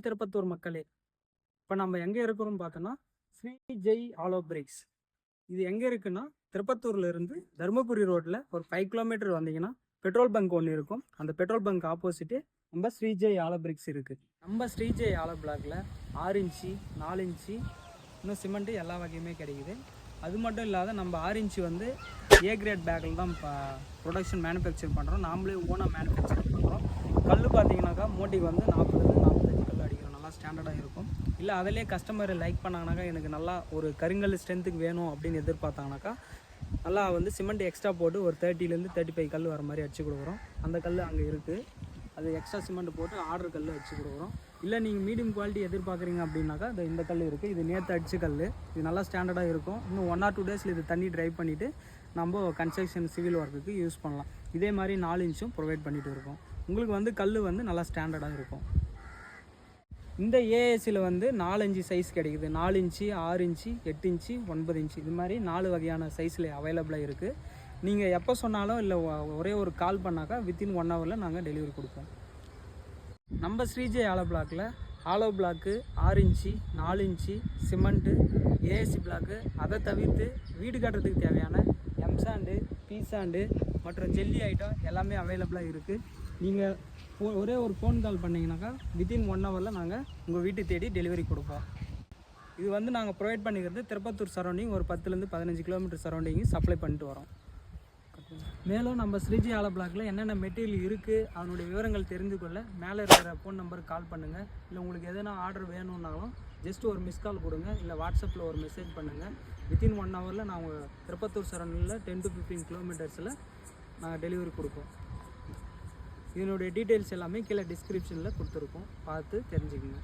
திருப்பத்தூர் மக்களே, இப்போ நம்ம எங்கே இருக்கிறோம்னு பார்த்தோன்னா ஸ்ரீ ஜெய் ஆலோ பிரிக்ஸ். இது எங்கே இருக்குன்னா திருப்பத்தூர்ல இருந்து தருமபுரி ரோட்டில் ஒரு 5 கிலோமீட்டர் வந்தீங்கன்னா பெட்ரோல் பங்க் ஒன்று இருக்கும். அந்த பெட்ரோல் பங்க் ஆப்போசிட்டு நம்ம ஸ்ரீ ஜெய் ஆலோ பிரிக்ஸ் இருக்குது. நம்ம ஸ்ரீ ஜெய் ஆலோ பிளாக்ல 6 இன்ச்சு 4 இன்ச்சு இன்னும் சிமெண்ட்டு எல்லா வகையுமே கிடைக்குது. அது மட்டும் இல்லாத நம்ம 6 இன்ச்சு வந்து ஏ கிரேட் பேக்கில் தான் ப்ரொடக்ஷன் மேனுஃபேக்சர் பண்ணுறோம். நாமளே ஓனாக மேனுஃபேக்சர் பண்ணுறோம். கல் பார்த்தீங்கன்னாக்கா மோட்டிக்கு வந்து 40-45 கல் அடிக்கிறோம். நல்லா ஸ்டாண்டர்டாக இருக்கும். இல்லை அதிலே கஸ்டமர் லைக் பண்ணாங்கனாக்கா எனக்கு நல்லா ஒரு கருங்கல் ஸ்ட்ரென்த்துக்கு வேணும் அப்படின்னு எதிர்பார்த்தாங்கனாக்கா நல்லா வந்து சிமெண்ட் எக்ஸ்ட்ரா போட்டு ஒரு 30-35 கல் வர மாதிரி அடிச்சு கொடுக்குறோம். அந்த கல் அங்கே இருக்குது. அது எக்ஸ்ட்ரா சிமெண்ட் போட்டு ஆர்டர் கல் அடிச்சு கொடுக்குறோம். இல்லை நீங்கள் மீடியம் குவாலிட்டி எதிர்பார்க்குறீங்க அப்படின்னாக்கா இந்த கல் இருக்குது. இது நேற்று அடிச்சு கல். இது நல்லா ஸ்டாண்டர்டாக இருக்கும். இன்னும் 1 or 2 டேஸில் இது தண்ணி ட்ரை பண்ணிவிட்டு நம்ம கன்ஸ்ட்ரக்ஷன் சிவில் ஒர்க்குக்கு யூஸ் பண்ணலாம். இதே மாதிரி 4 இன்ச்சும் ப்ரொவைட் பண்ணிகிட்டு இருக்கோம். உங்களுக்கு வந்து கல் வந்து நல்லா ஸ்டாண்டர்டாக இருக்கும். இந்த ஏஎஸ்சியில் வந்து 4 இன்ச்சு சைஸ் கிடைக்குது. 4 இன்ச்சு 6 இன்ச்சு 8 இன்ச்சு 9 இன்ச்சு இது மாதிரி 4 வகையான சைஸில் அவைலபிளாக இருக்குது. நீங்கள் எப்போ சொன்னாலும் இல்லை ஒரே ஒரு கால் பண்ணாக்கா வித்தின் 1 ஹவரில் நாங்கள் டெலிவரி கொடுப்போம். நம்ம ஸ்ரீஜெய் ஆலோ பிளாக்கில் hollow block 6 inch 4 inch cement ASC block, அதை தவிர்த்து வீடு கட்டுறதுக்கு தேவையான எம்சாண்டு பீசாண்டு மற்றும் ஜெல்லி ஐட்டம் எல்லாமே அவைலபிளாக இருக்குது. நீங்கள் ஒரே ஒரு ஃபோன் கால் பண்ணிங்கனாக்கா வித்தின் 1 ஹவரில் நாங்கள் உங்கள் வீட்டு தேடி டெலிவரி கொடுப்போம். இது வந்து நாங்கள் ப்ரொவைட் பண்ணிக்கிறது திருப்பத்தூர் சரௌண்டிங் ஒரு 10-15 கிலோமீட்டர் சரௌண்டிங் சப்ளை பண்ணிட்டு வரோம். மேலும் நம்ம ஸ்ரீஜெய் ஆலோ பிளாக்கில் என்னென்ன மெட்டீரியல் இருக்குது அதனுடைய விவரங்கள் தெரிந்து கொள்ள மேலே இருக்கிற ஃபோன் நம்பருக்கு கால் பண்ணுங்கள். இல்லை உங்களுக்கு எதனா ஆர்டர் வேணும்னாலும் ஜஸ்ட் ஒரு மிஸ் கால் கொடுங்க. இல்லை வாட்ஸ்அப்பில் ஒரு மெசேஜ் பண்ணுங்கள். வித்தின் 1 ஹவரில் நாங்கள் திருப்பத்தூர் சரௌண்டிங்கில் 10-15 கிலோமீட்டர்ஸில் நாங்கள் டெலிவரி கொடுப்போம். இதனுடைய டீட்டெயில்ஸ் எல்லாமே கீழே டிஸ்கிரிப்ஷனில் கொடுத்துருக்கோம். பார்த்து தெரிஞ்சுக்கங்க.